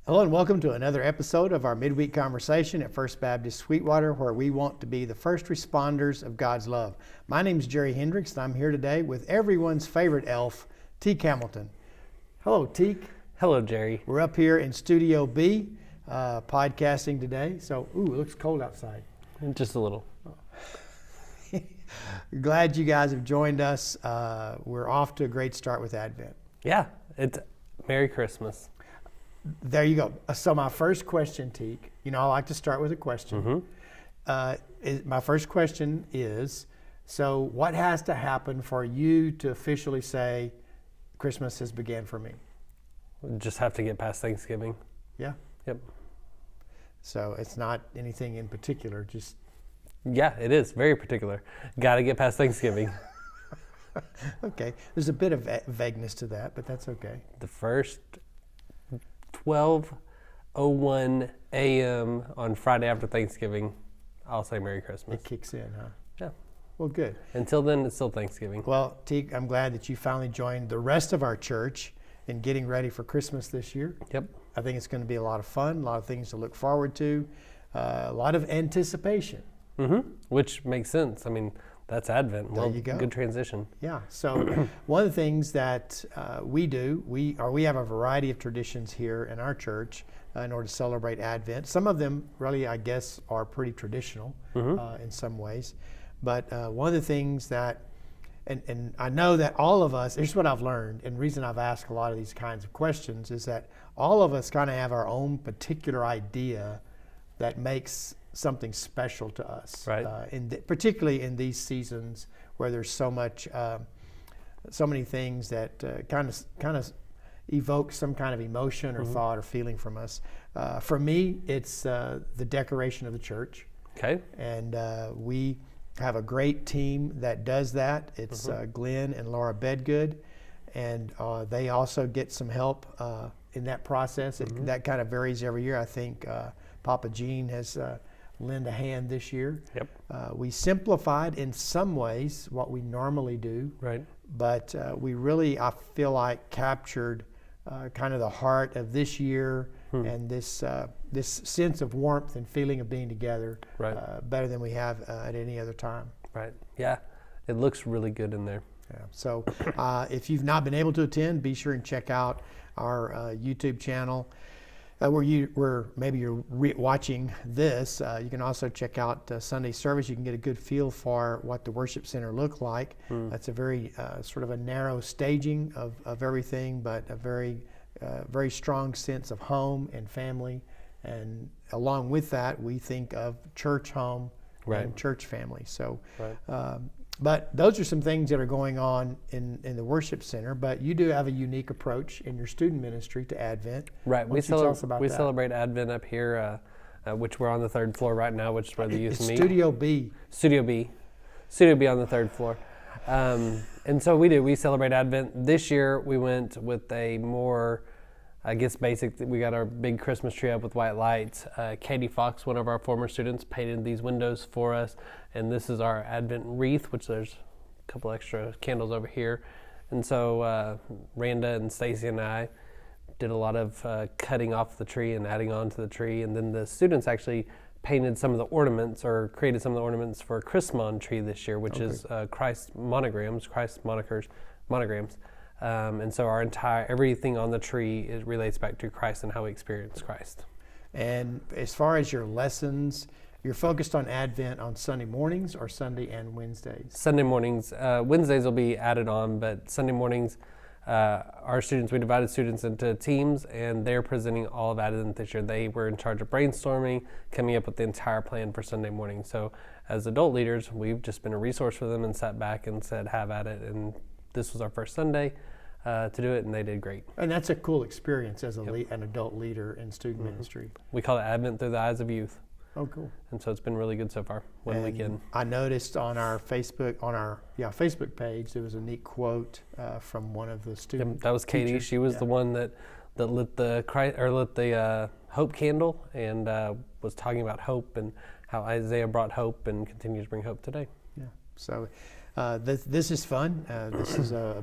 Hello and welcome to another episode of our Midweek conversation at First Baptist Sweetwater, where we want to be the first responders of God's love. My name is Jerry Hendricks, and I'm here today with everyone's favorite elf, Teak Hamilton. Hello, Teak. Hello, Jerry. We're up here in Studio B, podcasting today. So, it looks cold outside. Just a little. Glad you guys have joined us. We're off to a great start with Advent. Yeah, it's Merry Christmas. There you go. So my first question, Teak, I like to start with a question. My first question is, so what has to happen for you to officially say Christmas has began for me? We just have to get past Thanksgiving. Yeah? Yep. So it's not anything in particular, just... Yeah, it is. Very particular. Got to get past Thanksgiving. Okay. There's a bit of vagueness to that, but that's okay. The first 12:01 a.m. on Friday after Thanksgiving, I'll say Merry Christmas. It kicks in, huh? Yeah. Well, good. Until then, it's still Thanksgiving. Well, Teak, I'm glad that you finally joined the rest of our church in getting ready for Christmas this year. Yep. I think it's going to be a lot of fun, a lot of things to look forward to, a lot of anticipation. Which makes sense. I mean, that's Advent. There you go. Good transition. Yeah. So one of the things that we do, we have a variety of traditions here in our church in order to celebrate Advent. Some of them really, I guess, are pretty traditional in some ways. But one of the things that, and I know that all of us, here's what I've learned, and the reason I've asked a lot of these kinds of questions is that all of us kind of have our own particular idea that makes something special to us, right? Particularly in these seasons where there's so many things that kind of evoke some kind of emotion or thought or feeling from us. For me, it's the decoration of the church. Okay. And we have a great team that does that. It's Glenn and Laura Bedgood, and they also get some help in that process. That kind of varies every year. I think Papa Gene has lend a hand this year. Yep. We simplified in some ways what we normally do. Right. But we really, I feel like, captured kind of the heart of this year and this sense of warmth and feeling of being together better than we have at any other time. Right. Yeah. It looks really good in there. Yeah. So if you've not been able to attend, be sure and check out our YouTube channel. Where maybe you're watching this, you can also check out Sunday service. You can get a good feel for what the worship center looked like. That's a very sort of a narrow staging of everything, but a very strong sense of home and family. And along with that, we think of church home and church family. So. But those are some things that are going on in the worship center. But you do have a unique approach in your student ministry to Advent. Right. Why don't you tell us about that? Celebrate Advent up here, which we're on the third floor right now, which is where the youth meet. Studio B. Studio B on the third floor. And so we celebrate Advent. This year we went with a more, I guess, basic. We got our big Christmas tree up with white lights. Katie Fox, one of our former students, painted these windows for us. And this is our Advent wreath, which there's a couple extra candles over here. And so Randa and Stacy and I did a lot of cutting off the tree and adding on to the tree. And then the students actually painted some of the ornaments or created some of the ornaments for a Christmas tree this year, which is Christ monograms. And so everything on the tree relates back to Christ and how we experience Christ. And as far as your lessons, you're focused on Advent on Sunday mornings or Sunday and Wednesdays? Sunday mornings. Wednesdays will be added on, but Sunday mornings, we divided students into teams, and they're presenting all of Advent this year. They were in charge of brainstorming, coming up with the entire plan for Sunday morning. So as adult leaders, we've just been a resource for them and sat back and said, have at it. And this was our first Sunday to do it, and they did great. And that's a cool experience as an adult leader in student ministry. We call it Advent through the eyes of youth. Oh, cool. And so it's been really good so far, one weekend. I noticed on our Facebook page, there was a neat quote from one of the students. That was Katie. Teachers. She was the one that lit the hope candle and was talking about hope and how Isaiah brought hope and continues to bring hope today. Yeah. So this is fun. This is a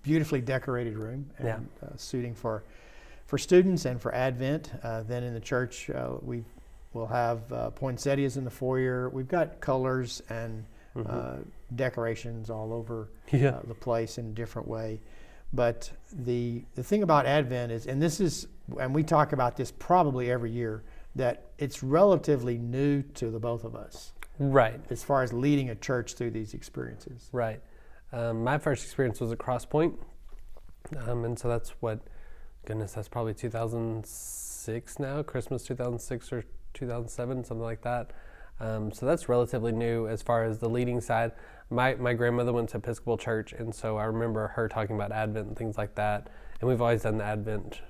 beautifully decorated room and suiting for for students and for Advent. Then in the church, we will have poinsettias in the foyer. We've got colors and decorations all over the place in a different way. But the thing about Advent is, and we talk about this probably every year, that it's relatively new to the both of us. Right. As far as leading a church through these experiences. Right. My first experience was at Cross Point. And so that's that's probably 2006 now, Christmas 2006 or 2007, something like that. So that's relatively new as far as the leading side. My grandmother went to Episcopal Church, and so I remember her talking about Advent and things like that. And we've always done the Advent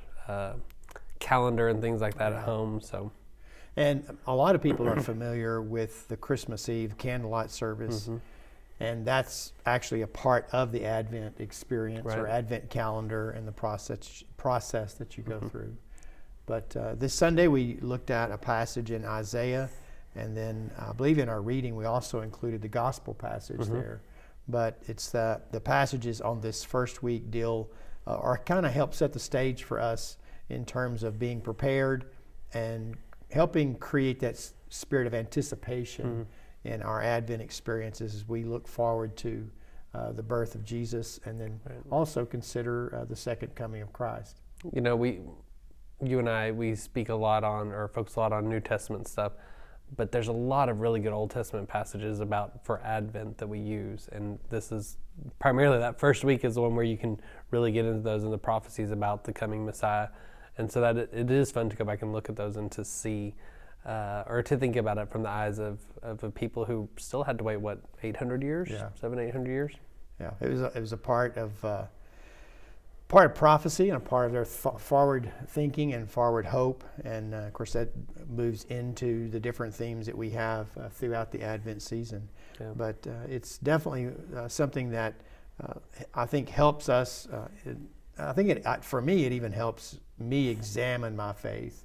calendar and things like that at home. So, and a lot of people are familiar with the Christmas Eve candlelight service, and that's actually a part of the Advent experience or Advent calendar and the process that you go through. But this Sunday we looked at a passage in Isaiah, and then I believe in our reading we also included the gospel passage there. But it's the passages on this first week deal or kind of help set the stage for us in terms of being prepared and helping create that spirit of anticipation in our Advent experiences as we look forward to the birth of Jesus, and then also consider the second coming of Christ. You know, you and I, we speak a lot on, or focus a lot on New Testament stuff, but there's a lot of really good Old Testament passages for Advent that we use, and this is primarily that first week is the one where you can really get into those and the prophecies about the coming Messiah. And so that it is fun to go back and look at those and to see, or to think about it from the eyes of people who still had to wait, 800 years? Yeah. 700-800 years? Yeah, it was a part of prophecy and a part of their forward thinking and forward hope. And of course that moves into the different themes that we have throughout the Advent season. Yeah. But it's definitely something that I think helps us. For me, it even helps me examine my faith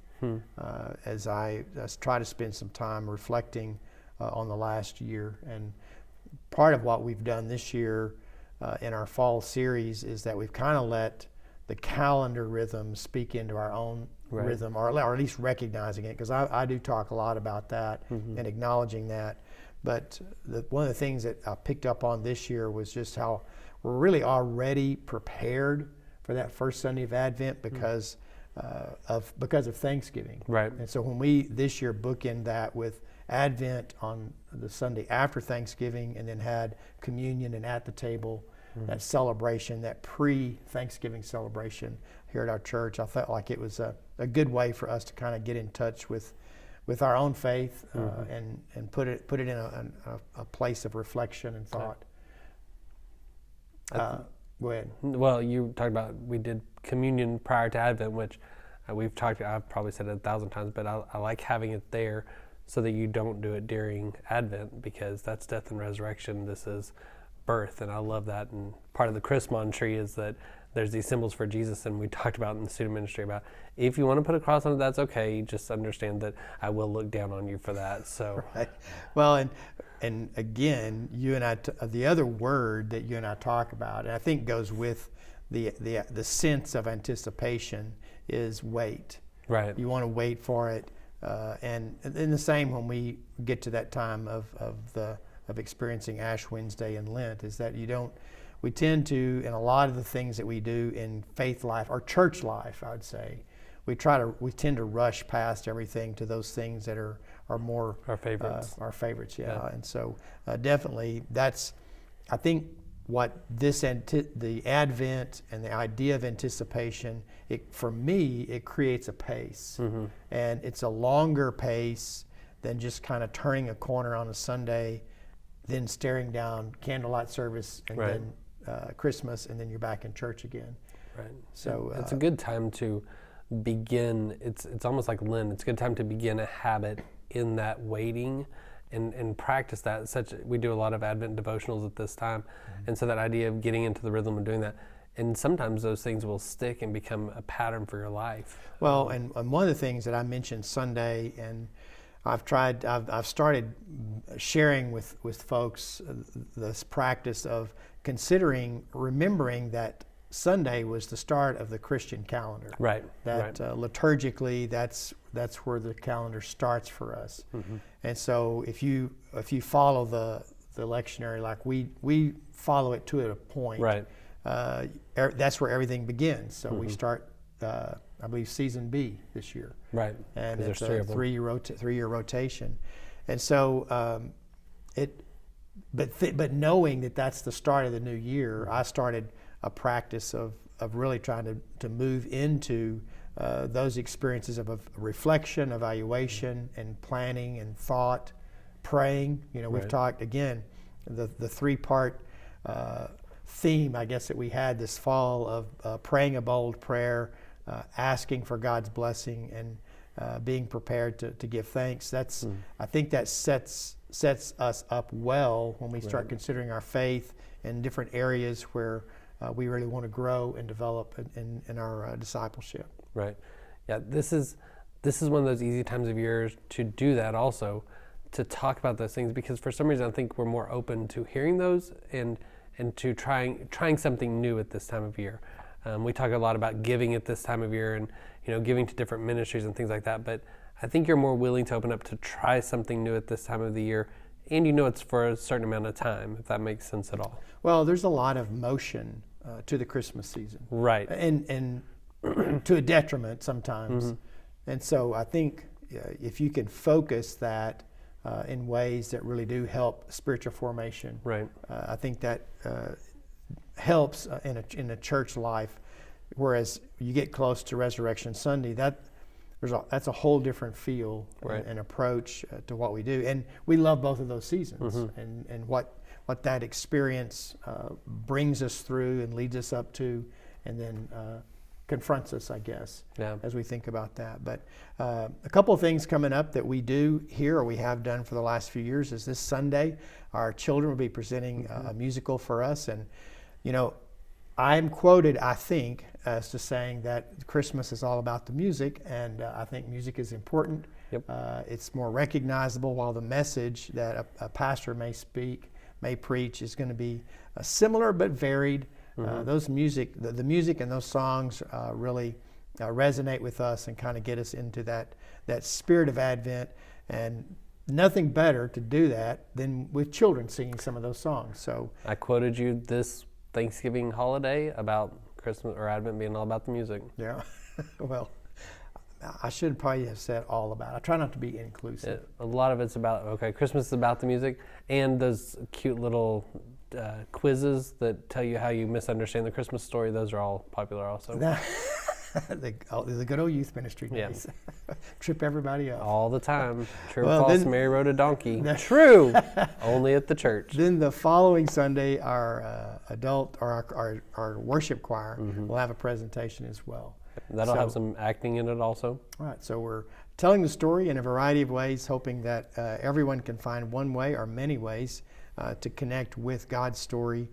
as I try to spend some time reflecting on the last year. And part of what we've done this year in our fall series is that we've kind of let the calendar rhythm speak into our own rhythm, or at least recognizing it, because I do talk a lot about that and acknowledging that. But one of the things that I picked up on this year was just how we're really already prepared for that first Sunday of Advent because of Thanksgiving. Right. And so when we this year bookend that with Advent on the Sunday after Thanksgiving, and then had communion and at the table, that celebration, that pre-Thanksgiving celebration here at our church, I felt like it was a good way for us to kind of get in touch with our own faith and put it in a place of reflection and thought. Go ahead. Well, you talked about we did communion prior to Advent, which I've probably said it 1,000 times, but I like having it there so that you don't do it during Advent, because that's death and resurrection. This is birth, and I love that. And part of the Christmas tree is that there's these symbols for Jesus, and we talked about in the student ministry about if you want to put a cross on it, that's okay. Just understand that I will look down on you for that. So, right. Well, and again, you and I, the other word that you and I talk about, and I think goes with the sense of anticipation, is wait. Right. You want to wait for it, and in the same when we get to that time of experiencing Ash Wednesday and Lent, is that we tend to, in a lot of the things that we do in faith life or church life, I would say, we tend to rush past everything to those things that are more our favorites. Yeah. And so definitely that's, I think, what the Advent and the idea of anticipation, for me, it creates a pace, and it's a longer pace than just kind of turning a corner on a Sunday, then staring down candlelight service, and then Christmas, and then you're back in church again. Right. So it's a good time to begin. It's almost like Lent. It's a good time to begin a habit in that waiting, and practice that. We do a lot of Advent devotionals at this time, and so that idea of getting into the rhythm of doing that. And sometimes those things will stick and become a pattern for your life. Well, and one of the things that I mentioned Sunday, and I've started sharing with folks this practice of remembering that Sunday was the start of the Christian calendar. Right. That liturgically, that's where the calendar starts for us. Mm-hmm. And so if you follow the lectionary like we follow it to a point, Right. That's where everything begins. So Mm-hmm. we start, I believe, season B this year. Right. And 'Cause it's there's three a of them. 3-year rotation. And so but knowing that that's the start of the new year, I started a practice of really trying to move into those experiences of reflection, evaluation, and planning and thought, praying. We've Right. talked again, the 3-part theme, I guess, that we had this fall of praying a bold prayer, asking for God's blessing, and being prepared to give thanks. I think that sets us up well when we start considering our faith in different areas where we really want to grow and develop in our discipleship. Right. Yeah. This is one of those easy times of year to do that also, to talk about those things, because for some reason I think we're more open to hearing those and to trying something new at this time of year. We talk a lot about giving at this time of year and giving to different ministries and things like that, but I think you're more willing to open up to try something new at this time of the year, and it's for a certain amount of time, if that makes sense at all. Well, there's a lot of motion to the Christmas season, Right. and to a detriment sometimes. Mm-hmm. And so I think if you can focus that in ways that really do help spiritual formation, Right. I think that helps in a church life. Whereas you get close to Resurrection Sunday, that's a whole different feel Right. and approach to what we do. And we love both of those seasons, Mm-hmm. and what that experience brings us through and leads us up to, and then confronts us, I guess, Yeah. as we think about that. But a couple of things coming up that we do here, or we have done for the last few years, is this Sunday our children will be presenting a musical for us. And I'm quoted, I think, as to saying that Christmas is all about the music, and I think music is important. Yep. It's more recognizable, while the message that a pastor may preach is going to be similar but varied. Mm-hmm. The music and those songs really resonate with us and kind of get us into that spirit of Advent, and nothing better to do that than with children singing some of those songs. So I quoted you this Thanksgiving holiday about Christmas or Advent being all about the music. yeah, well, I should probably have said all about it. I try not to be inclusive. A lot of it's about, Christmas is about the music, and those cute little quizzes that tell you how you misunderstand the Christmas story. Those are all popular also. The good old youth ministry days. Trip everybody up. All the time. True or Well, false, then- Mary rode a donkey. True. Only at the church. Then the following Sunday, our adult or our worship choir will have a presentation as well. That'll So- have some acting in it also. All right, so we're telling the story in a variety of ways, hoping that everyone can find one way or many ways to connect with God's story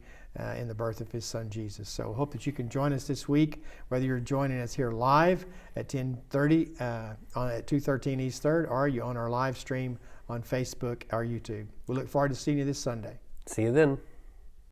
in the birth of His Son Jesus. So hope that you can join us this week, whether you're joining us here live at 10:30 at 213 East 3rd, or you on our live stream on Facebook or YouTube. We look forward to seeing you this Sunday. See you then.